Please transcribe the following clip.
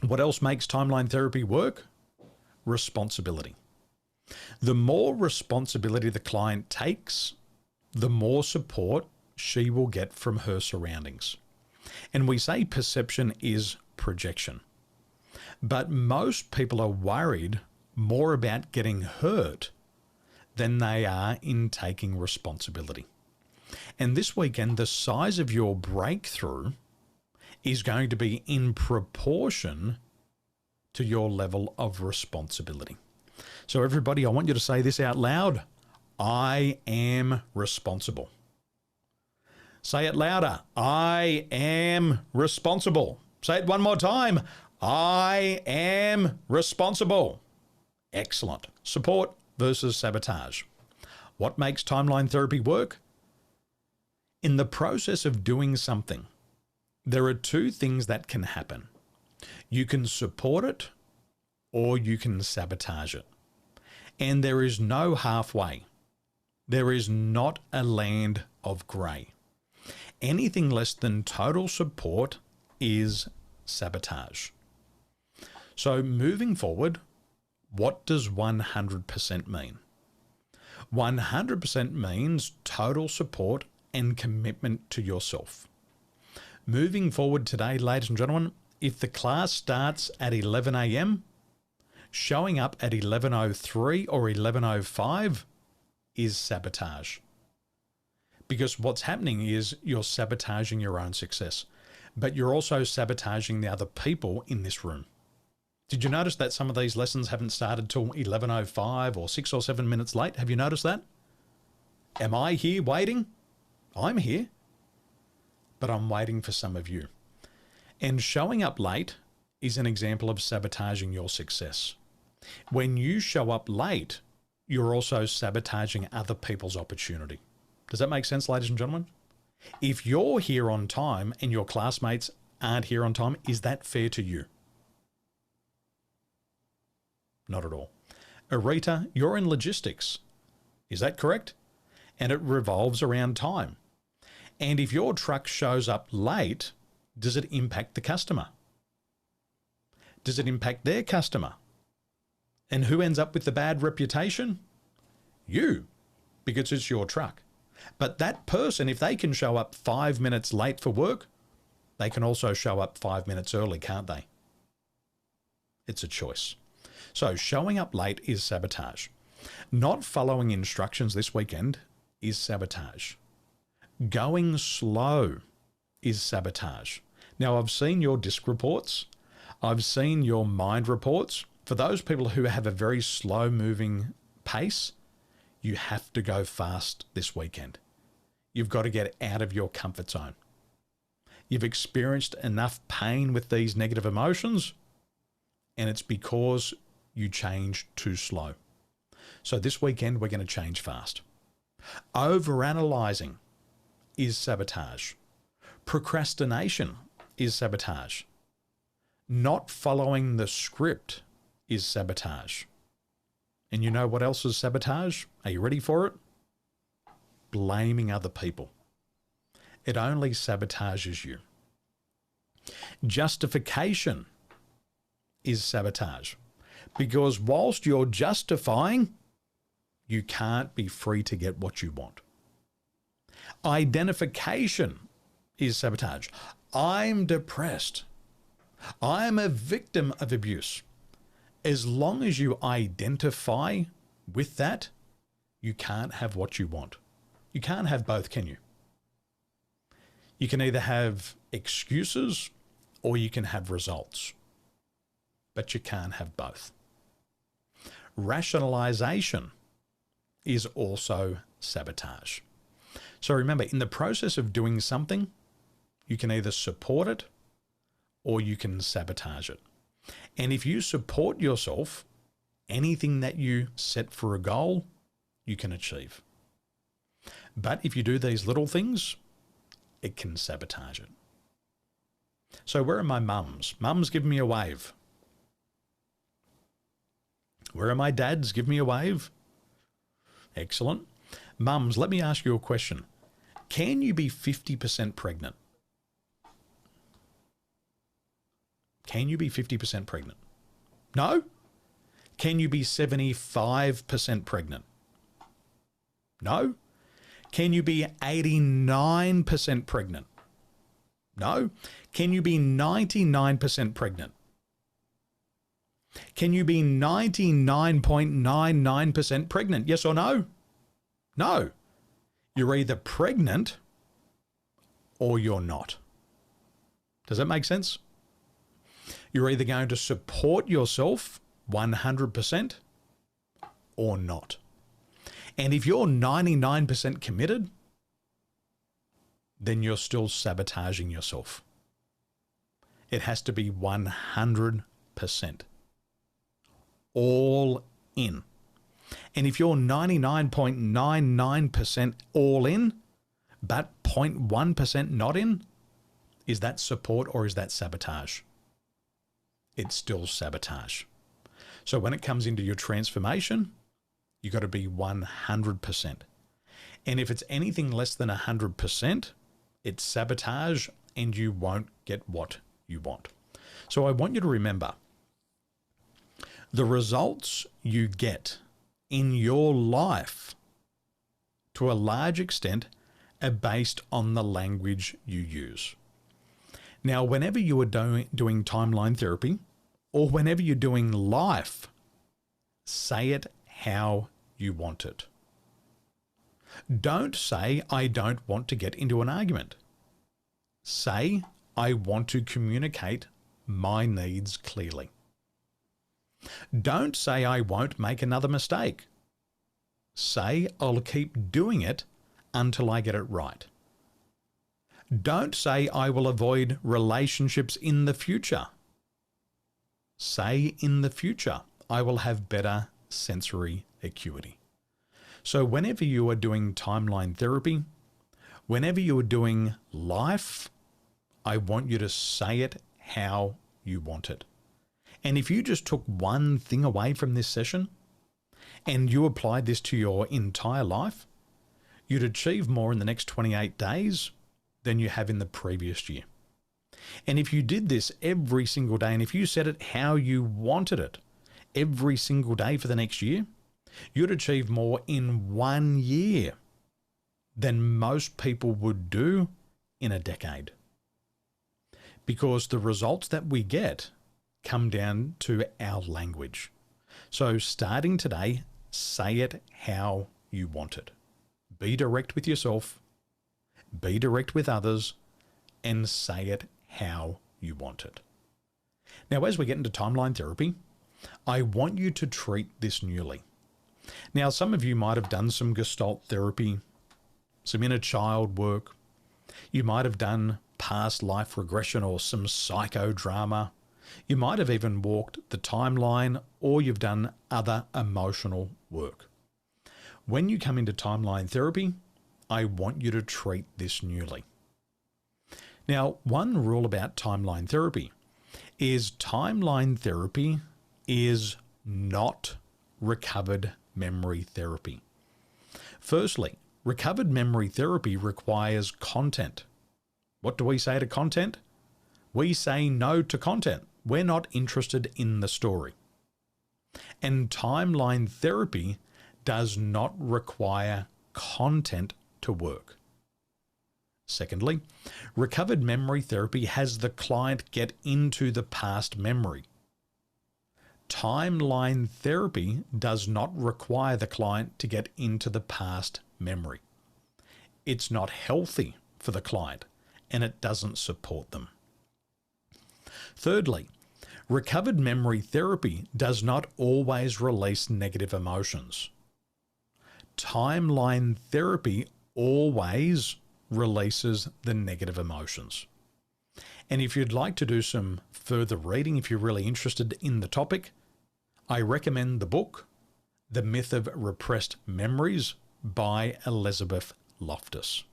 What else makes timeline therapy work? Responsibility. The more responsibility the client takes, the more support she will get from her surroundings. And we say perception is projection. But most people are worried more about getting hurt than they are in taking responsibility. And this weekend, the size of your breakthrough is going to be in proportion to your level of responsibility. So everybody, I want you to say this out loud. I am responsible. Say it louder. I am responsible. Say it one more time. I am responsible. Excellent. Support versus sabotage. What makes timeline therapy work? In the process of doing something, there are two things that can happen. You can support it or you can sabotage it. And there is no halfway. There is not a land of grey. Anything less than total support is sabotage. So moving forward, what does 100% mean? 100% means total support and commitment to yourself. Moving forward today, ladies and gentlemen, if the class starts at 11 a.m., showing up at 11:03 or 11:05 is sabotage. Because what's happening is you're sabotaging your own success, but you're also sabotaging the other people in this room. Did you notice that some of these lessons haven't started till 11:05 or 6 or 7 minutes late? Have you noticed that? Am I here waiting? I'm here, but I'm waiting for some of you. And showing up late is an example of sabotaging your success. When you show up late, you're also sabotaging other people's opportunity. Does that make sense, ladies and gentlemen? If you're here on time and your classmates aren't here on time, is that fair to you? Not at all. Arita, you're in logistics. Is that correct? And it revolves around time. And if your truck shows up late, does it impact the customer? Does it impact their customer? And who ends up with the bad reputation? You, because it's your truck. But that person, if they can show up 5 minutes late for work, they can also show up 5 minutes early, can't they? It's a choice. So showing up late is sabotage. Not following instructions this weekend is sabotage. Going slow is sabotage. Now, I've seen your disc reports. I've seen your mind reports. For those people who have a very slow moving pace, you have to go fast this weekend. You've got to get out of your comfort zone. You've experienced enough pain with these negative emotions, and it's because you changed too slow. So this weekend, we're going to change fast. Overanalyzing is sabotage. Procrastination is sabotage. Not following the script is sabotage. And you know what else is sabotage? Are you ready for it? Blaming other people. It only sabotages you. Justification is sabotage. Because whilst you're justifying, you can't be free to get what you want. Identification is sabotage. I'm depressed. I'm a victim of abuse. As long as you identify with that, you can't have what you want. You can't have both, can you? You can either have excuses or you can have results, but you can't have both. Rationalization is also sabotage. So remember, in the process of doing something, you can either support it or you can sabotage it. And if you support yourself, anything that you set for a goal, you can achieve. But if you do these little things, it can sabotage it. So where are my mums? Mums, give me a wave. Where are my dads? Give me a wave. Excellent. Mums, let me ask you a question. Can you be 50% pregnant? Can you be 50% pregnant? No. Can you be 75% pregnant? No. Can you be 89% pregnant? No. Can you be 99% pregnant? Can you be 99.99% pregnant? Yes or no? No. You're either pregnant or you're not. Does that make sense? You're either going to support yourself 100% or not. And if you're 99% committed, then you're still sabotaging yourself. It has to be 100%. All in. And if you're 99.99% all in, but 0.1% not in, is that support or is that sabotage? It's still sabotage. So when it comes into your transformation, you got to be 100%. And if it's anything less than 100%, it's sabotage and you won't get what you want. So I want you to remember, the results you get in your life, to a large extent, are based on the language you use. Now, whenever you are doing timeline therapy, or whenever you're doing life, say it how you want it. Don't say, I don't want to get into an argument. Say, I want to communicate my needs clearly. Don't say, I won't make another mistake. Say, I'll keep doing it until I get it right. Don't say, I will avoid relationships in the future. Say, in the future, I will have better sensory acuity. So whenever you are doing timeline therapy, whenever you are doing life, I want you to say it how you want it. And if you just took one thing away from this session and you applied this to your entire life, you'd achieve more in the next 28 days than you have in the previous year. And if you did this every single day, and if you said it how you wanted it every single day for the next year, you'd achieve more in 1 year than most people would do in a decade. Because the results that we get come down to our language. So starting today, say it how you want it. Be direct with yourself, be direct with others, and say it how you want it. Now, as we get into timeline therapy, I want you to treat this newly. Now, some of you might have done some Gestalt therapy, some inner child work. You might have done past life regression or some psychodrama. You might have even walked the timeline, or you've done other emotional work. When you come into timeline therapy, I want you to treat this newly. Now, one rule about timeline therapy is not recovered memory therapy. Firstly, recovered memory therapy requires content. What do we say to content? We say no to content. We're not interested in the story. And timeline therapy does not require content to work. Secondly, recovered memory therapy has the client get into the past memory. Timeline therapy does not require the client to get into the past memory. It's not healthy for the client, and it doesn't support them. Thirdly, recovered memory therapy does not always release negative emotions. Timeline therapy always releases the negative emotions. And if you'd like to do some further reading, if you're really interested in the topic, I recommend the book, The Myth of Repressed Memories by Elizabeth Loftus.